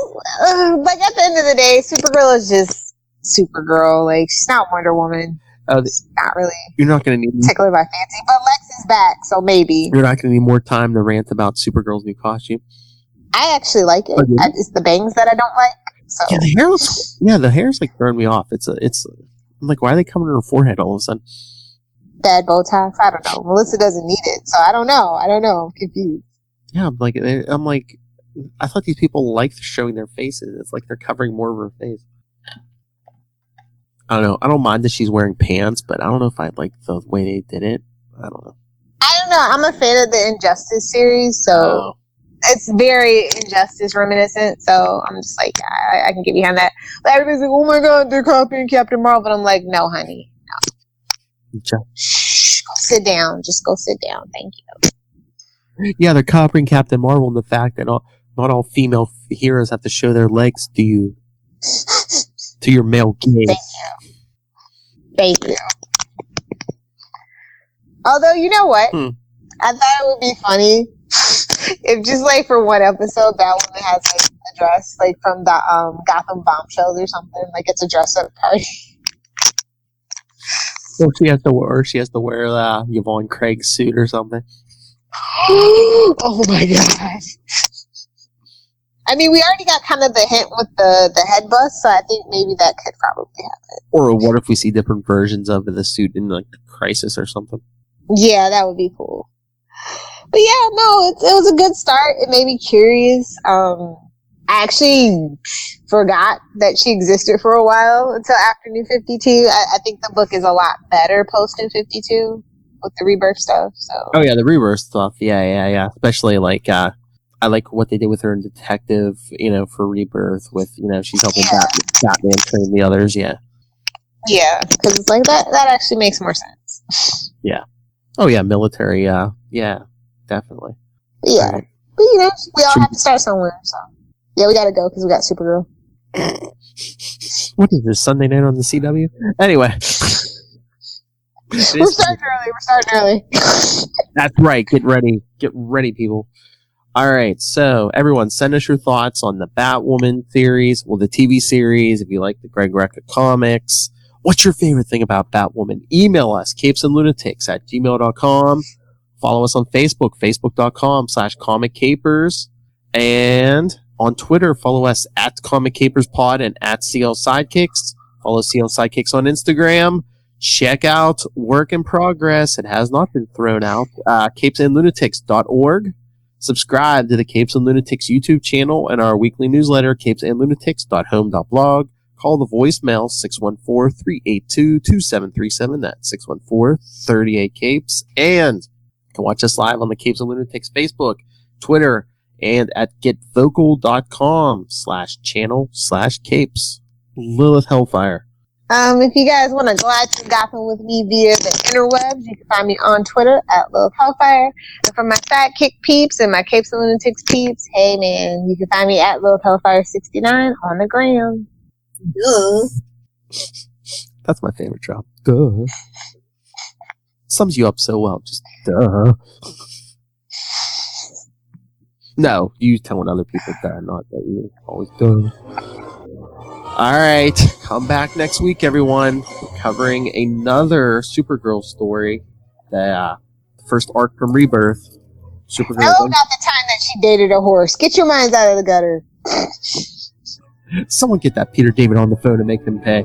Speaker 3: like, at the end of the day, Supergirl is just Supergirl. Like, she's not Wonder Woman. She's not really.
Speaker 1: You're not going to need
Speaker 3: tickler my fancy, but Lex is back, so maybe.
Speaker 1: You're not going to need more time to rant about Supergirl's new costume.
Speaker 3: I actually like it. It's the bangs that I don't like. So.
Speaker 1: Yeah, the hair's like throwing me off. I'm like, why are they coming to her forehead all of a sudden?
Speaker 3: Bad Botox? I don't know. Melissa doesn't need it, so I don't know. I'm confused.
Speaker 1: Yeah, I'm like, I thought these people liked showing their faces. It's like they're covering more of her face. I don't know. I don't mind that she's wearing pants, but I don't know if I like the way they did it. I don't know.
Speaker 3: I'm a fan of the Injustice series, so it's very Injustice reminiscent. So I'm just like, I can get behind that. But everybody's like, oh my god, they're copying Captain Marvel. But I'm like, no, honey, no. Shh, go sit down. Just go sit down. Thank you.
Speaker 1: Yeah, they're copying Captain Marvel and the fact that not all female heroes have to show their legs to you. To your male gaze.
Speaker 3: Thank you. Although, you know what? I thought it would be funny if just, like, for one episode, that woman has, like, a dress, like, from the Gotham Bombshells or something. Like, it's a dress-up party.
Speaker 1: So she has to wear Yvonne Craig's suit or something.
Speaker 3: Oh, my God. I mean, we already got kind of the hint with the head bust, so I think maybe that could probably happen.
Speaker 1: Or what if we see different versions of the suit in, like, Crisis or something?
Speaker 3: Yeah, that would be cool. But yeah, no, it was a good start. It made me curious. I actually forgot that she existed for a while until after New 52. I think the book is a lot better post New 52 with the rebirth stuff. So.
Speaker 1: Oh, yeah, the rebirth stuff. Yeah. Especially, like, I like what they did with her in Detective, for Rebirth with, she's helping Batman train the others, yeah.
Speaker 3: Yeah, because it's like, that actually makes more sense.
Speaker 1: Yeah. Oh, yeah, military, yeah, definitely.
Speaker 3: Yeah. Right. But, we all have to start somewhere, so. Yeah, we gotta go because we got Supergirl.
Speaker 1: What is this, Sunday night on the CW? Anyway.
Speaker 3: We're starting early.
Speaker 1: That's right, get ready, people. Alright, so everyone send us your thoughts on the Batwoman theories, the TV series, if you like the Greg Rucka comics. What's your favorite thing about Batwoman? Email us, capesandlunatics@gmail.com. Follow us on Facebook, facebook.com/comiccapers. And on Twitter, follow us at ComicCapersPod and at CL Sidekicks. Follow CL Sidekicks on Instagram. Check out Work in Progress. It has not been thrown out. capesandlunatics.org. Subscribe to the Capes and Lunatics YouTube channel and our weekly newsletter, capesandlunatics.home.blog. Call the voicemail, 614-382-2737. That's 614-38-CAPES. And you can watch us live on the Capes and Lunatics Facebook, Twitter, and at getvocal.com/channel/capes. Lilith Hellfire.
Speaker 3: If you guys want to go out to Gotham with me via the interwebs, you can find me on Twitter at Lilith Hellfire. And for my sidekick peeps and my Capes and Lunatics peeps, hey man, you can find me at Lilith Hellfire 69 on the gram. Duh.
Speaker 1: That's my favorite drop. Duh. Sums you up so well. Just duh. No, you telling other people that, not that you always do. Alright, come back next week, everyone. We're covering another Supergirl story. The first arc from Rebirth. Supergirl.
Speaker 3: No, not the time that she dated a horse. Get your minds out of the gutter.
Speaker 1: Someone get that Peter David on the phone and make him pay.